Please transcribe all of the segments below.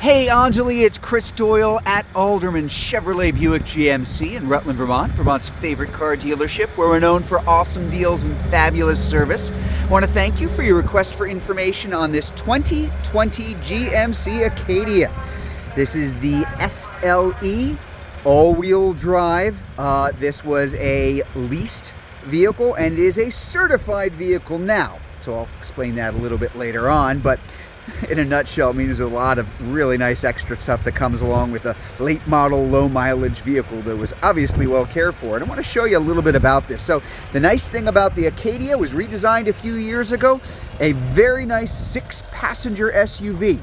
Hey Anjali, it's Chris Doyle at Alderman Chevrolet Buick GMC in Rutland, Vermont, Vermont's favorite car dealership, where we're known for awesome deals and fabulous service. I want to thank you for your request for information on this 2020 GMC Acadia. This is the SLE all-wheel drive. This was a leased vehicle and is a certified vehicle now. So I'll explain that a little bit later on, but in a nutshell, it means there's a lot of really nice extra stuff that comes along with a late model, low mileage vehicle that was obviously well cared for. And I want to show you a little bit about this. So the nice thing about the Acadia was redesigned a few years ago, a very nice 6-passenger SUV.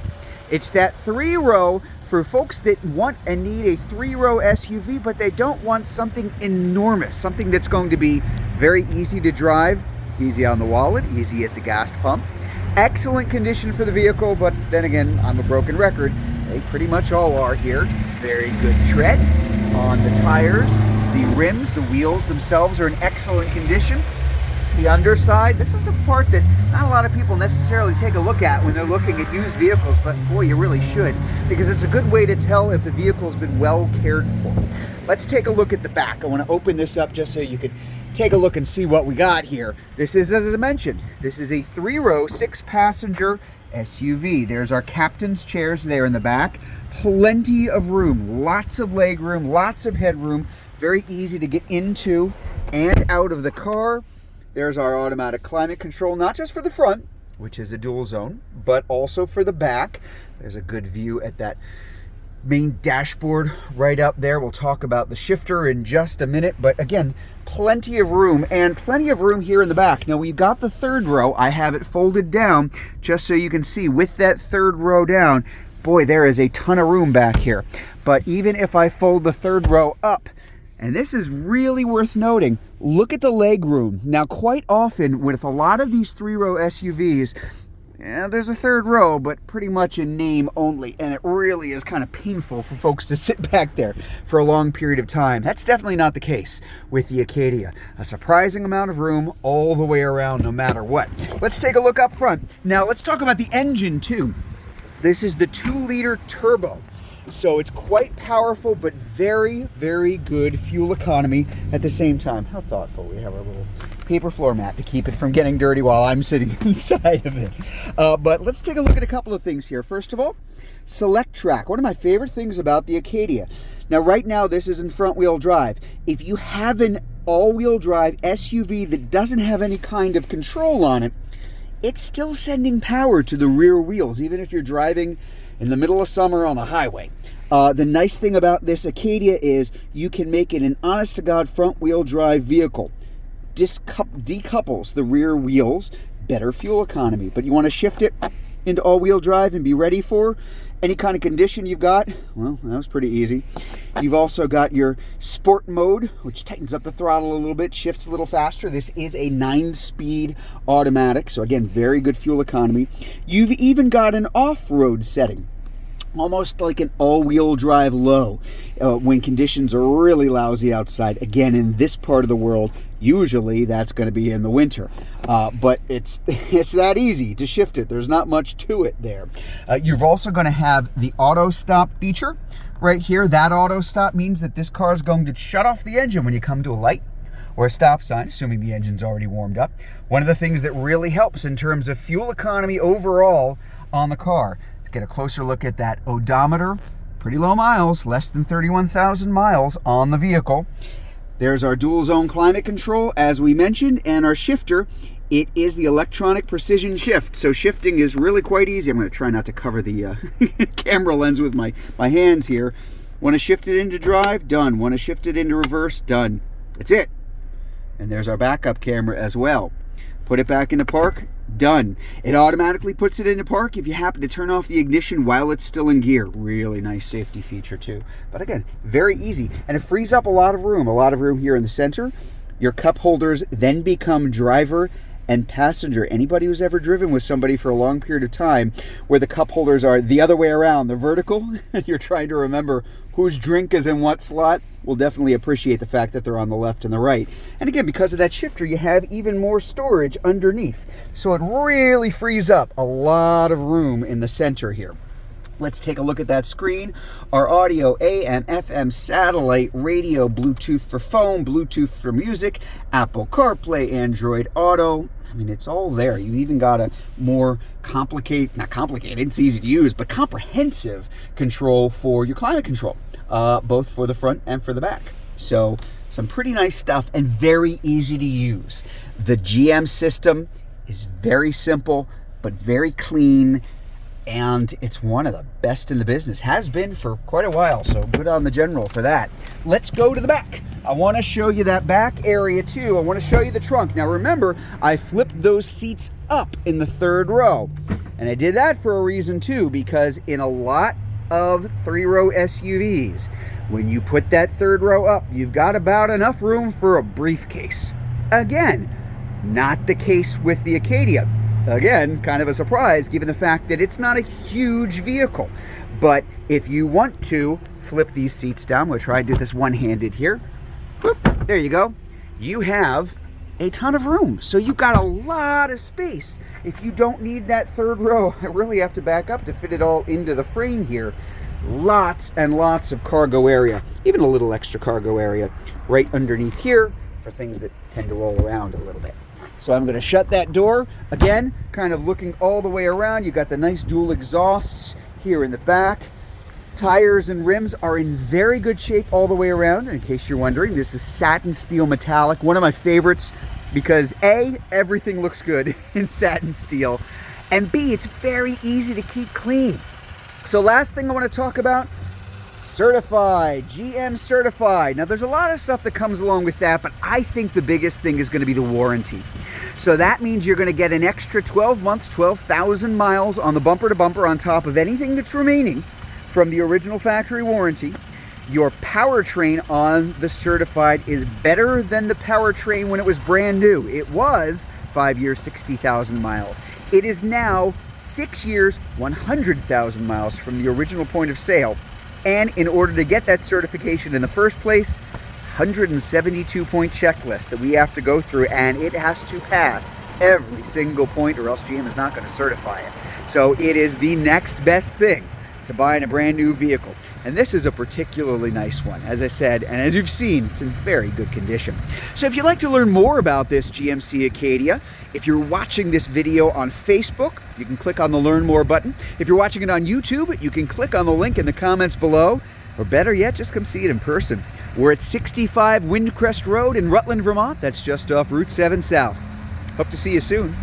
It's that 3-row for folks that want and need a 3-row SUV, but they don't want something enormous, something that's going to be very easy to drive, easy on the wallet, easy at the gas pump. Excellent condition for the vehicle, but then again, I'm a broken record. They pretty much all are here. Very good tread on the tires. The rims, the wheels themselves are in excellent condition. The underside, this is the part that not a lot of people necessarily take a look at when they're looking at used vehicles, but boy, you really should, because it's a good way to tell if the vehicle's been well cared for. Let's take a look at the back. I want to open this up just so you could take a look and see what we got here. This is, as I mentioned, this is a 3-row, 6-passenger SUV. There's our captain's chairs there in the back. Plenty of room, lots of leg room, lots of headroom. Very easy to get into and out of the car. There's our automatic climate control, not just for the front, which is a dual zone, but also for the back. There's a good view at that main dashboard right up there. We'll talk about the shifter in just a minute, but again, plenty of room, and plenty of room here in the back. Now we've got the 3rd row. I have it folded down just so you can see with that 3rd row down, boy, there is a ton of room back here. But even if I fold the 3rd row up, and this is really worth noting, look at the leg room. Now quite often with a lot of these 3-row SUVs, there's a 3rd row, but pretty much in name only, and it really is kind of painful for folks to sit back there for a long period of time. That's definitely not the case with the Acadia. A surprising amount of room all the way around, no matter what. Let's take a look up front. Now let's talk about the engine too. This is the 2-liter turbo. So it's quite powerful, but very, very good fuel economy at the same time. How thoughtful. We have our little paper floor mat to keep it from getting dirty while I'm sitting inside of it. But let's take a look at a couple of things here. First of all, Select Track. One of my favorite things about the Acadia. Now, right now, this is in front-wheel drive. If you have an all-wheel drive SUV that doesn't have any kind of control on it, it's still sending power to the rear wheels, even if you're driving in the middle of summer on the highway. The nice thing about this Acadia is you can make it an honest-to-God front-wheel drive vehicle. Decouples the rear wheels, better fuel economy. But you want to shift it into all-wheel drive and be ready for any kind of condition you've got? Well, that was pretty easy. You've also got your sport mode, which tightens up the throttle a little bit, shifts a little faster. This is a 9-speed automatic, so again, very good fuel economy. You've even got an off-road setting, almost like an all-wheel drive low when conditions are really lousy outside. Again, in this part of the world, usually that's going to be in the winter, but it's that easy to shift it. There's not much to it there. You're also going to have the auto stop feature right here. That auto stop means that this car is going to shut off the engine when you come to a light or a stop sign, assuming the engine's already warmed up. One of the things that really helps in terms of fuel economy overall on the car. Get a closer look at that odometer. Pretty low miles, less than 31,000 miles on the vehicle. There's our dual zone climate control, as we mentioned, and our shifter. It is the electronic precision shift, so shifting is really quite easy. I'm going to try not to cover the camera lens with my hands here. Want to shift it into drive? Done. Want to shift it into reverse? Done. That's it. And there's our backup camera as well. Put it back into park? Done. It automatically puts it into park if you happen to turn off the ignition while it's still in gear. Really nice safety feature too. But again, very easy. And it frees up a lot of room here in the center. Your cup holders then become driver and passenger. Anybody who's ever driven with somebody for a long period of time where the cup holders are the other way around, they're vertical, and you're trying to remember whose drink is in what slot, will definitely appreciate the fact that they're on the left and the right. And again, because of that shifter, you have even more storage underneath. So it really frees up a lot of room in the center here. Let's take a look at that screen. Our audio, AM, FM, satellite, radio, Bluetooth for phone, Bluetooth for music, Apple CarPlay, Android Auto. I mean, it's all there. You've even got a more not complicated, it's easy to use, but comprehensive control for your climate control, both for the front and for the back. So some pretty nice stuff and very easy to use. The GM system is very simple, but very clean. And it's one of the best in the business. Has been for quite a while, so good on the General for that. Let's go to the back. I want to show you that back area too. I want to show you the trunk. Now remember, I flipped those seats up in the third row. And I did that for a reason too, because in a lot of three-row SUVs, when you put that third row up, you've got about enough room for a briefcase. Again, not the case with the Acadia. Again, kind of a surprise given the fact that it's not a huge vehicle. But if you want to flip these seats down, we'll try and do this one-handed here. Whoop, there you go. You have a ton of room. So you've got a lot of space. If you don't need that third row, I really have to back up to fit it all into the frame here. Lots and lots of cargo area, even a little extra cargo area right underneath here for things that tend to roll around a little bit. So I'm going to shut that door. Again, kind of looking all the way around. You got the nice dual exhausts here in the back. Tires and rims are in very good shape all the way around. In case you're wondering, this is satin steel metallic. One of my favorites because A, everything looks good in satin steel, and B, it's very easy to keep clean. So last thing I want to talk about, certified, GM certified. Now there's a lot of stuff that comes along with that, but I think the biggest thing is going to be the warranty. So that means you're going to get an extra 12 months, 12,000 miles on the bumper to bumper on top of anything that's remaining from the original factory warranty. Your powertrain on the certified is better than the powertrain when it was brand new. It was 5 years, 60,000 miles. It is now 6 years, 100,000 miles from the original point of sale. And in order to get that certification in the first place, 172-point checklist that we have to go through, and it has to pass every single point or else GM is not going to certify it. So it is the next best thing to buying a brand new vehicle. And this is a particularly nice one, as I said, and as you've seen, it's in very good condition. So if you'd like to learn more about this GMC Acadia, if you're watching this video on Facebook, you can click on the Learn More button. If you're watching it on YouTube, you can click on the link in the comments below, or better yet, just come see it in person. We're at 65 Windcrest Road in Rutland, Vermont. That's just off Route 7 South. Hope to see you soon.